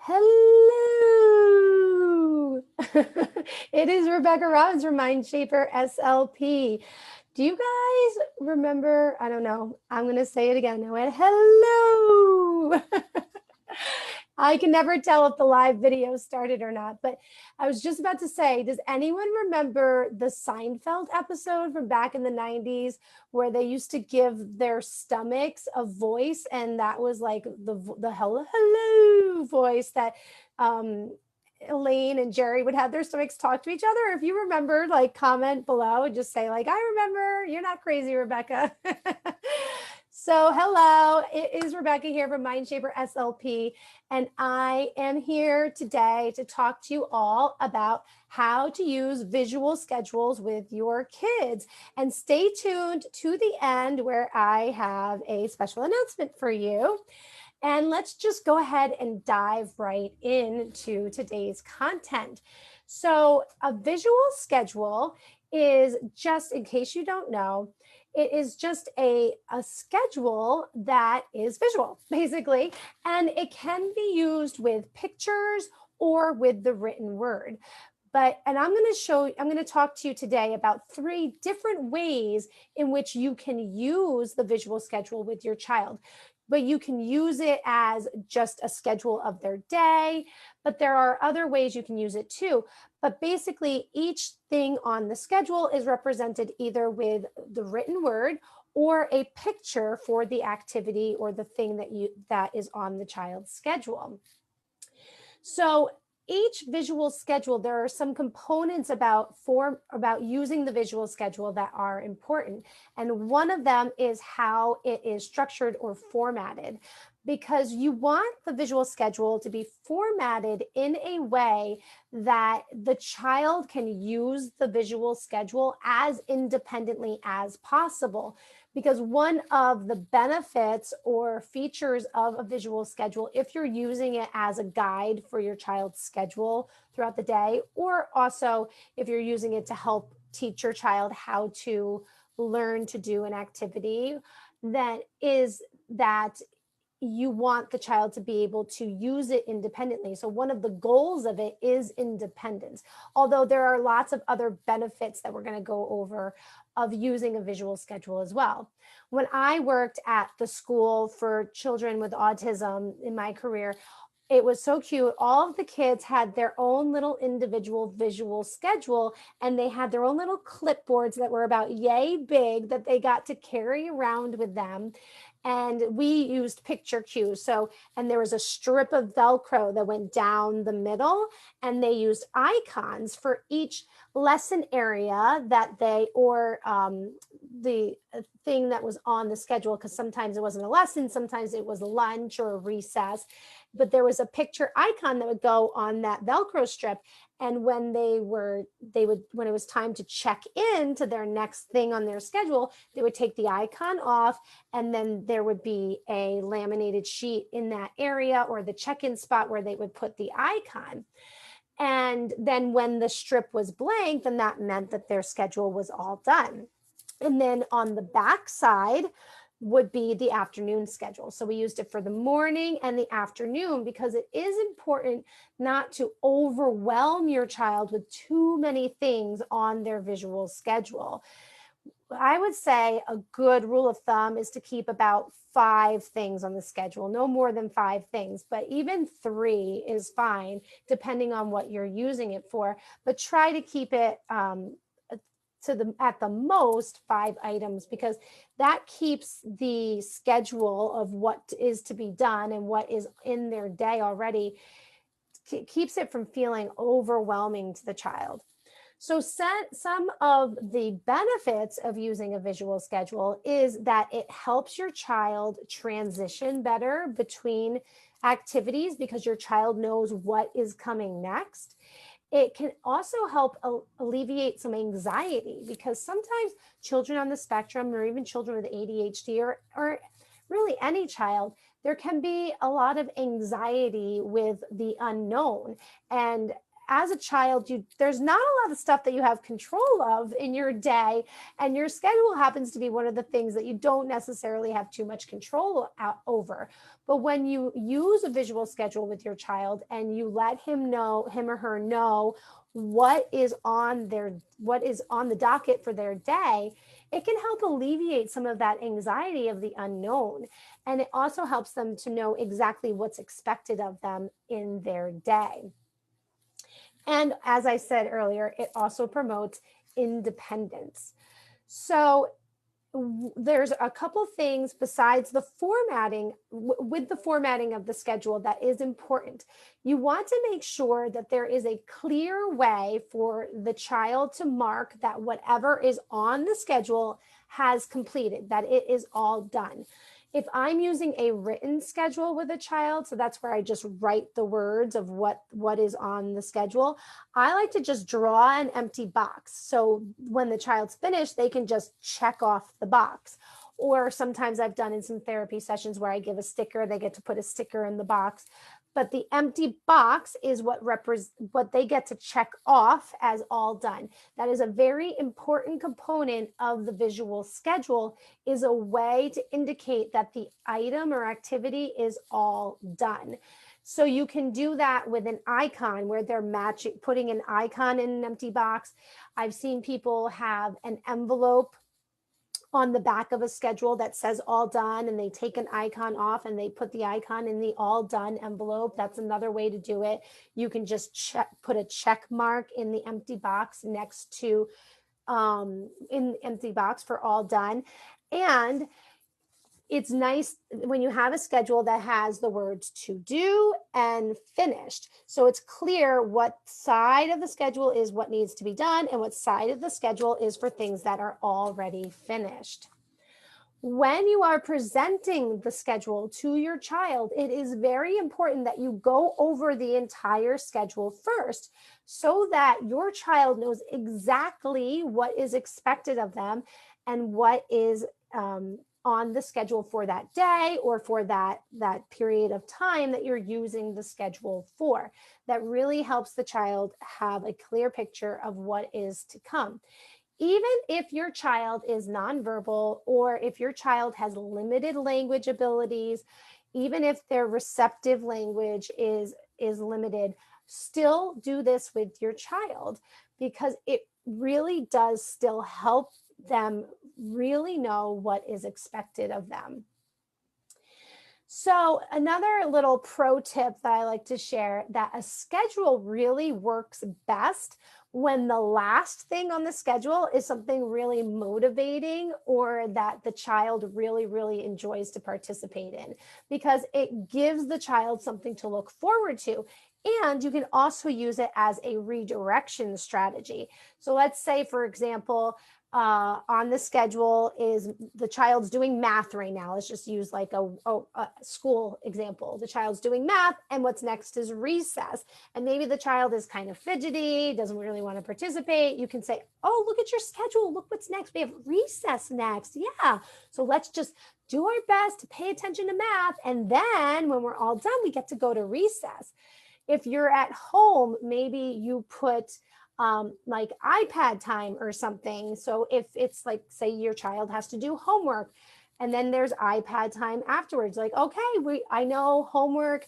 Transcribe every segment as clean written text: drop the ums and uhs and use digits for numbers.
Hello. It is Rebecca Robbins from Mindshaper SLP. Do you guys remember? I don't know. I'm going to say it again. I went, hello. I can never tell if the live video started or not, but I was just about to say, does anyone remember the Seinfeld episode from back in the 90s where they used to give their stomachs a voice, and that was like the hello voice that Elaine and Jerry would have their stomachs talk to each other? If you remember, like, comment below and just say, like, I remember. You're not crazy, Rebecca. So hello, it is Rebecca here from Mindshaper SLP, and I am here today to talk to you all about how to use visual schedules with your kids. And stay tuned to the end where I have a special announcement for you. And let's just go ahead and dive right into today's content. So a visual schedule is, just in case you don't know, it is just a schedule that is visual, basically, and it can be used with pictures or with the written word. And I'm going to talk to you today about 3 different ways in which you can use the visual schedule with your child. But you can use it as just a schedule of their day, but there are other ways you can use it too. But basically, each thing on the schedule is represented either with the written word or a picture for the activity or the thing that is on the child's schedule. So each visual schedule, there are some components about using the visual schedule that are important. And one of them is how it is structured or formatted, because you want the visual schedule to be formatted in a way that the child can use the visual schedule as independently as possible. Because one of the benefits or features of a visual schedule, if you're using it as a guide for your child's schedule throughout the day, or also if you're using it to help teach your child how to learn to do an activity, then is that you want the child to be able to use it independently. So one of the goals of it is independence, although there are lots of other benefits that we're going to go over of using a visual schedule as well. When I worked at the school for children with autism in my career, it was so cute. All of the kids had their own little individual visual schedule, and they had their own little clipboards that were about yay big that they got to carry around with them. And we used picture cues. And there was a strip of Velcro that went down the middle, and they used icons for each lesson area that or the thing that was on the schedule, because sometimes it wasn't a lesson, sometimes it was lunch or a recess, but there was a picture icon that would go on that Velcro strip. And when when it was time to check in to their next thing on their schedule, they would take the icon off, and then there would be a laminated sheet in that area or the check-in spot where they would put the icon. And then when the strip was blank, then that meant that their schedule was all done. And then on the back side would be the afternoon schedule. So we used it for the morning and the afternoon, because it is important not to overwhelm your child with too many things on their visual schedule. I would say a good rule of thumb is to keep about 5 things on the schedule, no more than 5 things, but even 3 is fine depending on what you're using it for. But try to keep it at the most 5 items, because that keeps the schedule of what is to be done and what is in their day already, keeps it from feeling overwhelming to the child. So some of the benefits of using a visual schedule is that it helps your child transition better between activities, because your child knows what is coming next. It can also help alleviate some anxiety, because sometimes children on the spectrum, or even children with ADHD, or really any child, there can be a lot of anxiety with the unknown. And as a child, there's not a lot of stuff that you have control of in your day, and your schedule happens to be one of the things that you don't necessarily have too much control over. But when you use a visual schedule with your child and you let him or her know what is on the docket for their day, it can help alleviate some of that anxiety of the unknown. And it also helps them to know exactly what's expected of them in their day. And as I said earlier, it also promotes independence. So there's a couple things besides the formatting, with the formatting of the schedule, that is important. You want to make sure that there is a clear way for the child to mark that whatever is on the schedule has completed, that it is all done. If I'm using a written schedule with a child, so that's where I just write the words of what is on the schedule, I like to just draw an empty box. So when the child's finished, they can just check off the box. Or sometimes I've done in some therapy sessions where I give a sticker, they get to put a sticker in the box. But the empty box is what they get to check off as all done. That is a very important component of the visual schedule, is a way to indicate that the item or activity is all done. So you can do that with an icon where they're putting an icon in an empty box. I've seen people have an envelope on the back of a schedule that says all done, and they take an icon off and they put the icon in the all done envelope. That's another way to do it. You can just put a check mark in the empty box next to in the empty box for all done. And it's nice when you have a schedule that has the words to do and finished. So it's clear what side of the schedule is what needs to be done and what side of the schedule is for things that are already finished. When you are presenting the schedule to your child, it is very important that you go over the entire schedule first, so that your child knows exactly what is expected of them and what is on the schedule for that day or for that period of time that you're using the schedule for. That really helps the child have a clear picture of what is to come. Even if your child is nonverbal, or if your child has limited language abilities, even if their receptive language is limited, still do this with your child, because it really does still help them really know what is expected of them. So another little pro tip that I like to share, that a schedule really works best when the last thing on the schedule is something really motivating, or that the child really, really enjoys to participate in, because it gives the child something to look forward to. And you can also use it as a redirection strategy. So let's say, for example, on the schedule is the child's doing math right now. Let's just use like a school example. The child's doing math, and what's next is recess. And maybe the child is kind of fidgety, doesn't really want to participate. You can say, oh, look at your schedule. Look what's next. We have recess next. Yeah. So let's just do our best to pay attention to math. And then when we're all done, we get to go to recess. If you're at home, maybe you put like iPad time or something. So if it's like, say your child has to do homework, and then there's iPad time afterwards, like, okay, I know homework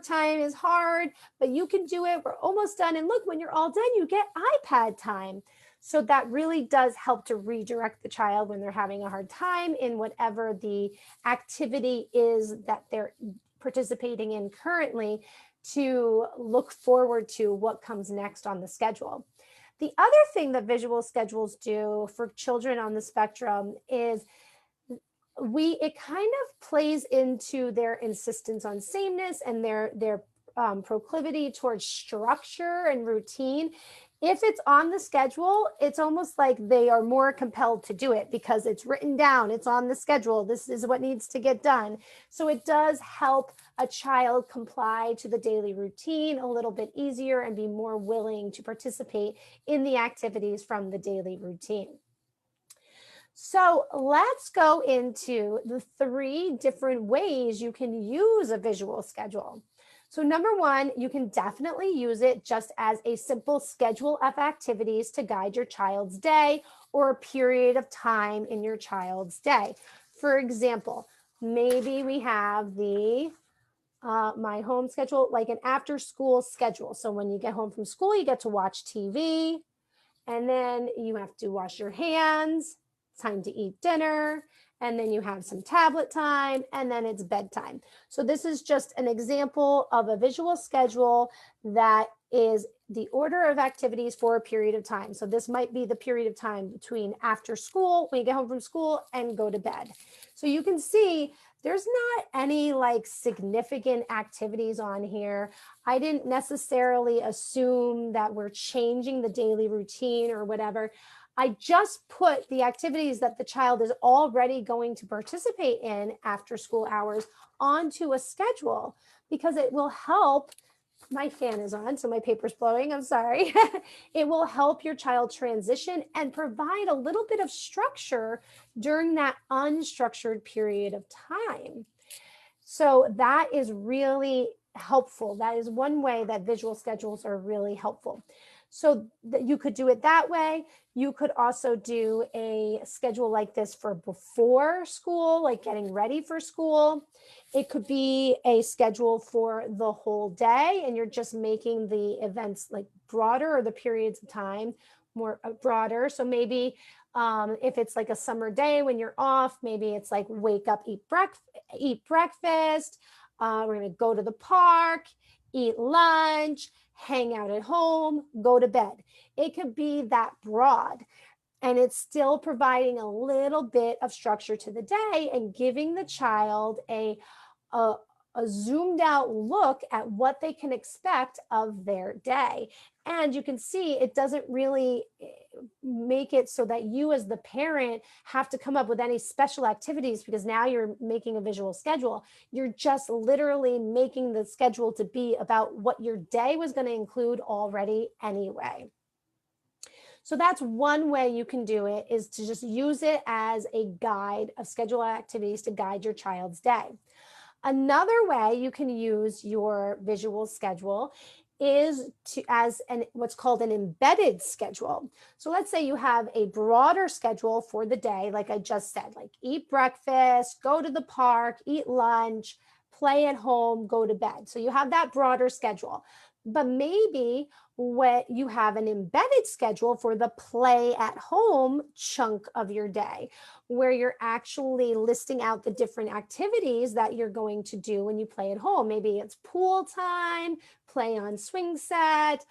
time is hard, but you can do it. We're almost done. And look, when you're all done, you get iPad time. So that really does help to redirect the child when they're having a hard time in whatever the activity is that they're participating in currently, to look forward to what comes next on the schedule. The other thing that visual schedules do for children on the spectrum is it kind of plays into their insistence on sameness and their proclivity towards structure and routine. If it's on the schedule, it's almost like they are more compelled to do it because it's written down, it's on the schedule, this is what needs to get done. So it does help a child comply to the daily routine a little bit easier and be more willing to participate in the activities from the daily routine. So let's go into the 3 different ways you can use a visual schedule. So number one, you can definitely use it just as a simple schedule of activities to guide your child's day or a period of time in your child's day. For example, maybe we have the my home schedule, like an after school schedule. So when you get home from school, you get to watch TV, and then you have to wash your hands, time to eat dinner, and then you have some tablet time, and then it's bedtime. So this is just an example of a visual schedule that is the order of activities for a period of time. So this might be the period of time between after school, when you get home from school, and go to bed. So you can see there's not any like significant activities on here. I didn't necessarily assume that we're changing the daily routine or whatever. I just put the activities that the child is already going to participate in after school hours onto a schedule because it will help. My fan is on, so my paper's blowing. I'm sorry. It will help your child transition and provide a little bit of structure during that unstructured period of time. So that is really helpful. That is one way that visual schedules are really helpful. So that you could do it that way. You could also do a schedule like this for before school, like getting ready for school. It could be a schedule for the whole day, and you're just making the events like broader or the periods of time more broader. So maybe if it's like a summer day when you're off, maybe it's like wake up, eat breakfast. We're going to go to the park, eat lunch, hang out at home, go to bed. It could be that broad. And it's still providing a little bit of structure to the day and giving the child a, a zoomed out look at what they can expect of their day. And you can see it doesn't really make it so that you as the parent have to come up with any special activities because now you're making a visual schedule. You're just literally making the schedule to be about what your day was going to include already anyway. So that's one way you can do it, is to just use it as a guide of schedule activities to guide your child's day. Another way you can use your visual schedule is to as an what's called an embedded schedule. So let's say you have a broader schedule for the day, like I just said, like eat breakfast, go to the park, eat lunch, play at home, go to bed. So you have that broader schedule. But maybe what you have an embedded schedule for the play at home chunk of your day, where you're actually listing out the different activities that you're going to do when you play at home. Maybe it's pool time, play on swing set,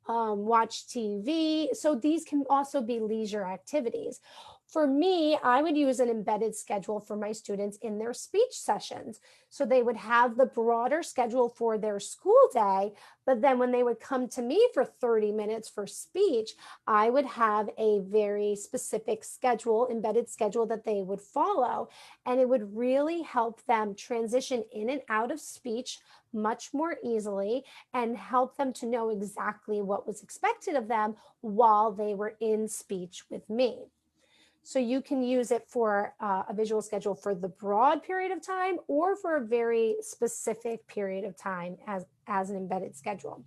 watch TV. So these can also be leisure activities. For me, I would use an embedded schedule for my students in their speech sessions. So they would have the broader schedule for their school day, but then when they would come to me for 30 minutes for speech, I would have a very specific schedule, embedded schedule that they would follow. And it would really help them transition in and out of speech much more easily and help them to know exactly what was expected of them while they were in speech with me. So you can use it for a visual schedule for the broad period of time or for a very specific period of time as an embedded schedule.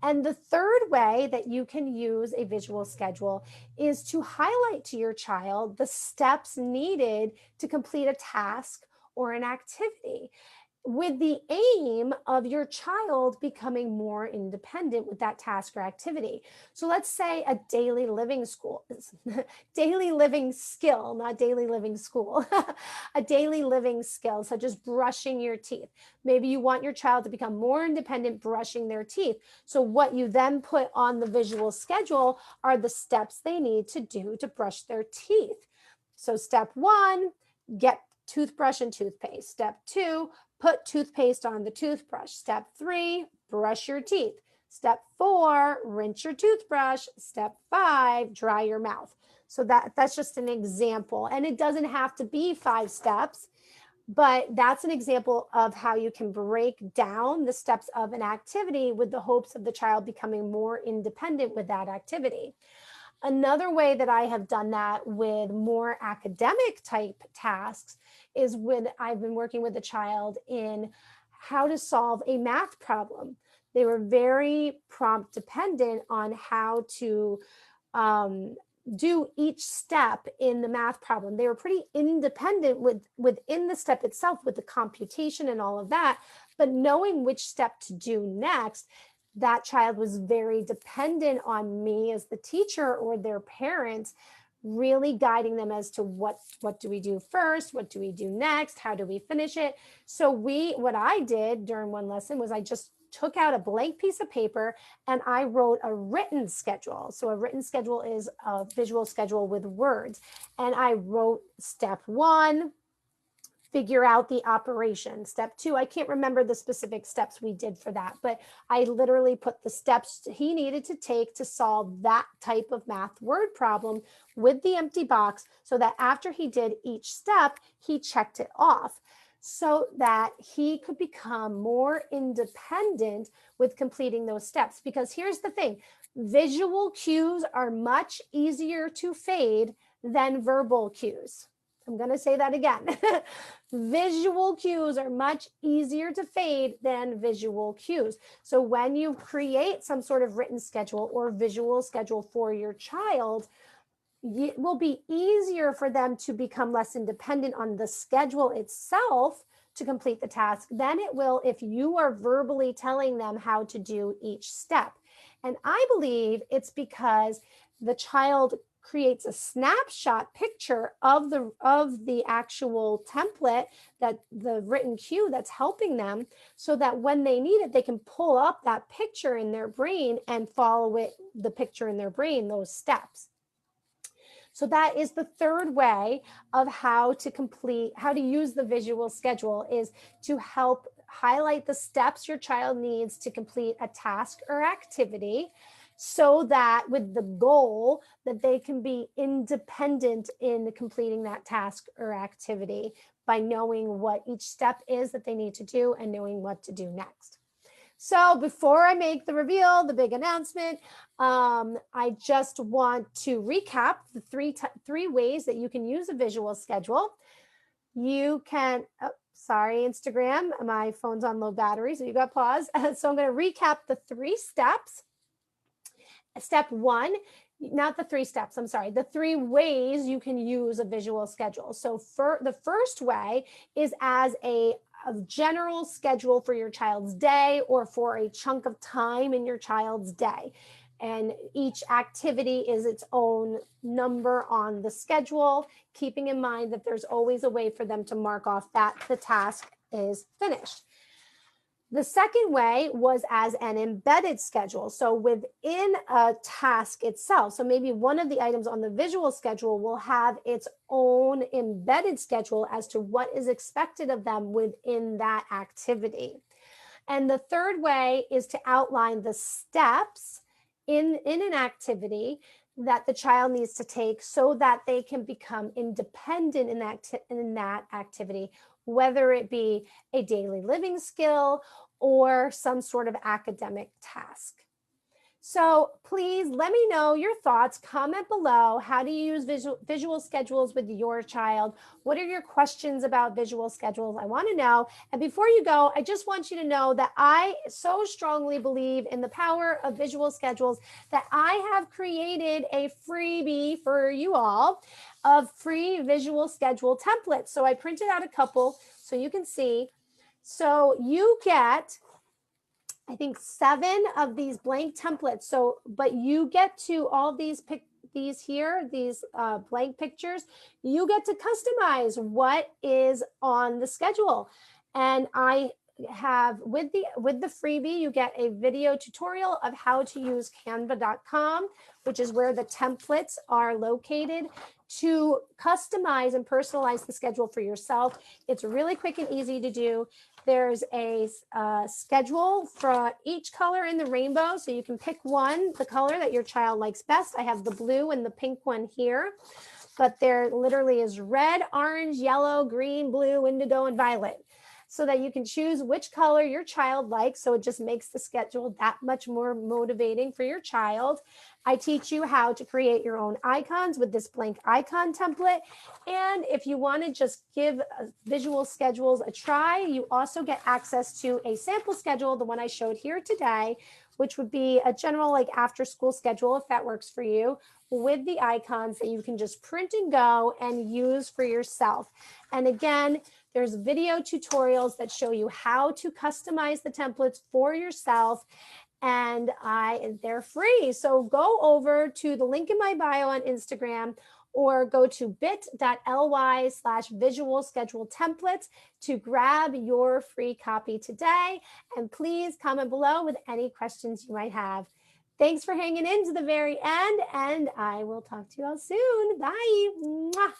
And the third way that you can use a visual schedule is to highlight to your child the steps needed to complete a task or an activity, with the aim of your child becoming more independent with that task or activity. So let's say a daily living school, daily living skill, not daily living school, a daily living skill, such as brushing your teeth. Maybe you want your child to become more independent brushing their teeth. So what you then put on the visual schedule are the steps they need to do to brush their teeth. So step one, get toothbrush and toothpaste. Step two, put toothpaste on the toothbrush. Step three, brush your teeth. Step four, rinse your toothbrush. Step five, dry your mouth. So that's just an example. And it doesn't have to be 5 steps, but that's an example of how you can break down the steps of an activity with the hopes of the child becoming more independent with that activity. Another way that I have done that with more academic type tasks is when I've been working with a child in how to solve a math problem. They were very prompt dependent on how to do each step in the math problem. They were pretty independent within the step itself, with the computation and all of that, but knowing which step to do next, that child was very dependent on me as the teacher or their parents, really guiding them as to what do we do first, what do we do next, how do we finish it. So what I did during one lesson was I just took out a blank piece of paper and I wrote a written schedule. So a written schedule is a visual schedule with words. And I wrote step 1, figure out the operation. Step 2, I can't remember the specific steps we did for that, but I literally put the steps he needed to take to solve that type of math word problem with the empty box, so that after he did each step, he checked it off, so that he could become more independent with completing those steps. Because here's the thing, visual cues are much easier to fade than verbal cues. I'm going to say that again. Visual cues are much easier to fade than visual cues. So when you create some sort of written schedule or visual schedule for your child, it will be easier for them to become less independent on the schedule itself to complete the task than it will if you are verbally telling them how to do each step. And I believe it's because the child creates a snapshot picture of the actual template, that the written cue that's helping them, so that when they need it, they can pull up that picture in their brain and follow it, the picture in their brain, those steps. So that is the third way of how to use the visual schedule, is to help highlight the steps your child needs to complete a task or activity, so that with the goal that they can be independent in completing that task or activity by knowing what each step is that they need to do and knowing what to do next. So before I make the reveal, the big announcement, I just want to recap the three ways that you can use a visual schedule. You can, sorry, Instagram, my phone's on low battery, so you got pause. So I'm going to recap the 3 steps. Step 1, not the 3 steps, I'm sorry, the 3 ways you can use a visual schedule. So for the first way is as a general schedule for your child's day, or for a chunk of time in your child's day. And each activity is its own number on the schedule, keeping in mind that there's always a way for them to mark off that the task is finished. The second way was as an embedded schedule. So within a task itself, so maybe one of the items on the visual schedule will have its own embedded schedule as to what is expected of them within that activity. And the third way is to outline the steps in an activity that the child needs to take so that they can become independent in that activity, whether it be a daily living skill or some sort of academic task. So please let me know your thoughts. Comment below. How do you use visual schedules with your child? What are your questions about visual schedules? I want to know. And before you go, I just want you to know that I so strongly believe in the power of visual schedules that I have created a freebie for you all of free visual schedule templates. So I printed out a couple so you can see. So you get, I think, 7 of these blank templates. So, but you get to all these blank pictures, you get to customize what is on the schedule. And I have with the freebie, you get a video tutorial of how to use canva.com, which is where the templates are located, to customize and personalize the schedule for yourself. It's really quick and easy to do. There's a schedule for each color in the rainbow, so you can pick the color that your child likes best. I have the blue and the pink one here, but there literally is red, orange, yellow, green, blue, indigo, and violet. so that you can choose which color your child likes. So it just makes the schedule that much more motivating for your child. I teach you how to create your own icons with this blank icon template. And if you want to just give visual schedules a try, you also get access to a sample schedule, the one I showed here today, which would be a general like after school schedule, if that works for you, with the icons that you can just print and go and use for yourself. And again, there's video tutorials that show you how to customize the templates for yourself, and they're free. So go over to the link in my bio on Instagram or go to bit.ly/visual schedule templates to grab your free copy today. And please comment below with any questions you might have. Thanks for hanging in to the very end, and I will talk to you all soon. Bye. Mwah.